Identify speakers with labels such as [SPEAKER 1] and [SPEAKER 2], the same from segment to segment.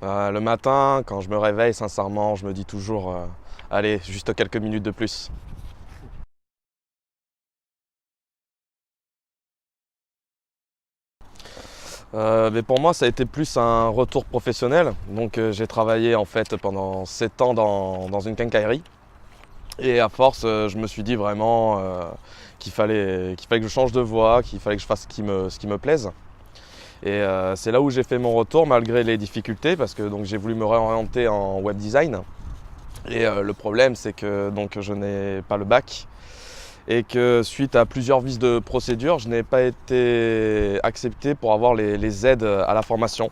[SPEAKER 1] Le matin, quand je me réveille, sincèrement, je me dis toujours allez, juste quelques minutes de plus. Mais pour moi, ça a été plus un retour professionnel. Donc, j'ai travaillé en fait pendant 7 ans dans une quincaillerie. Et à force, je me suis dit vraiment qu'il fallait que je change de voie, qu'il fallait que je fasse ce qui me plaise. Et c'est là où j'ai fait mon retour malgré les difficultés parce que donc, j'ai voulu me réorienter en web design. Et le problème, c'est que donc, je n'ai pas le bac et que suite à plusieurs vices de procédure, je n'ai pas été accepté pour avoir les aides à la formation.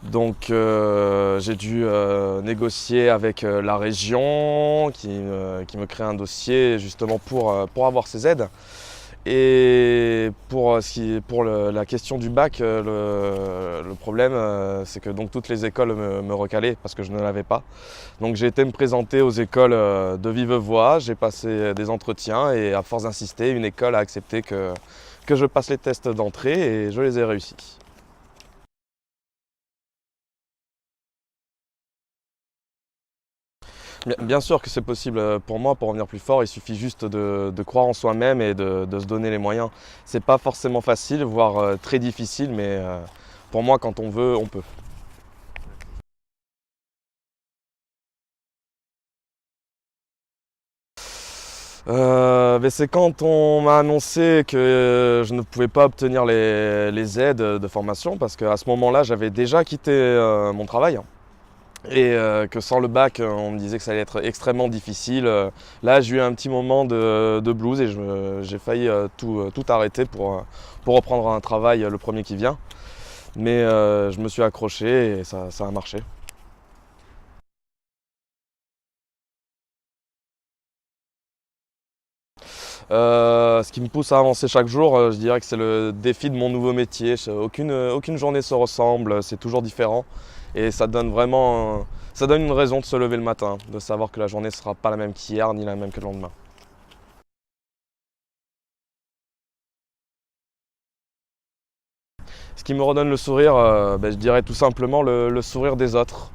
[SPEAKER 1] Donc j'ai dû négocier avec la région qui me crée un dossier justement pour avoir ces aides. Et pour la question du bac, le problème, c'est que donc toutes les écoles me recalaient parce que je ne l'avais pas. Donc j'ai été me présenter aux écoles de vive voix, j'ai passé des entretiens et à force d'insister, une école a accepté que je passe les tests d'entrée et je les ai réussis. Bien sûr que c'est possible pour moi, pour revenir plus fort, il suffit juste de croire en soi-même et de se donner les moyens. C'est pas forcément facile, voire très difficile, mais pour moi, quand on veut, on peut. Mais c'est quand on m'a annoncé que je ne pouvais pas obtenir les aides de formation, parce qu'à ce moment-là, j'avais déjà quitté mon travail. Et que sans le bac, on me disait que ça allait être extrêmement difficile. Là, j'ai eu un petit moment de blues et j'ai failli tout arrêter pour reprendre un travail le premier qui vient. Mais je me suis accroché et ça a marché. Ce qui me pousse à avancer chaque jour, je dirais que c'est le défi de mon nouveau métier. Aucune journée se ressemble, c'est toujours différent. Et ça donne une raison de se lever le matin, de savoir que la journée ne sera pas la même qu'hier, ni la même que le lendemain. Ce qui me redonne le sourire, je dirais tout simplement le sourire des autres.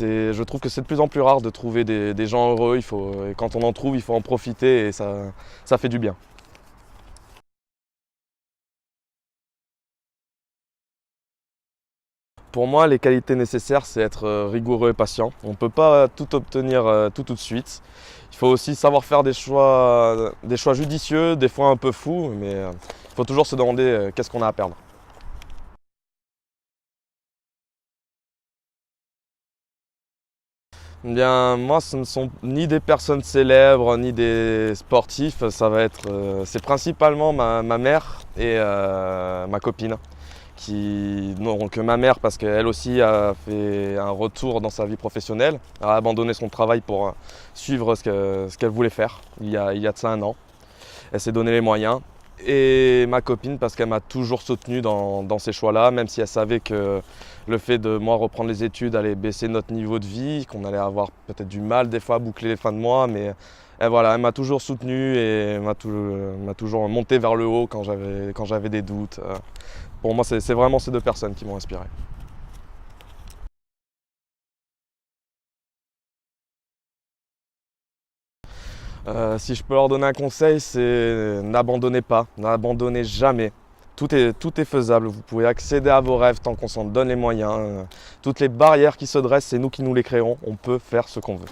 [SPEAKER 1] Je trouve que c'est de plus en plus rare de trouver des gens heureux. Et quand on en trouve, il faut en profiter et ça fait du bien. Pour moi, les qualités nécessaires, c'est être rigoureux et patient. On ne peut pas tout obtenir tout de suite. Il faut aussi savoir faire des choix judicieux, des fois un peu fous, mais il faut toujours se demander qu'est-ce qu'on a à perdre. Eh bien, moi, ce ne sont ni des personnes célèbres, ni des sportifs. C'est principalement ma mère et ma copine. Donc ma mère, parce qu'elle aussi a fait un retour dans sa vie professionnelle, a abandonné son travail pour suivre ce qu'elle voulait faire il y a de ça un an. Elle s'est donné les moyens. Et ma copine, parce qu'elle m'a toujours soutenu dans ces choix-là, même si elle savait que le fait de moi reprendre les études allait baisser notre niveau de vie, qu'on allait avoir peut-être du mal des fois à boucler les fins de mois, mais elle m'a toujours soutenu et m'a toujours monté vers le haut quand j'avais des doutes. Pour moi, c'est vraiment ces deux personnes qui m'ont inspiré. Si je peux leur donner un conseil, c'est n'abandonnez pas, n'abandonnez jamais. Tout est faisable, vous pouvez accéder à vos rêves tant qu'on s'en donne les moyens. Toutes les barrières qui se dressent, c'est nous qui nous les créons, on peut faire ce qu'on veut.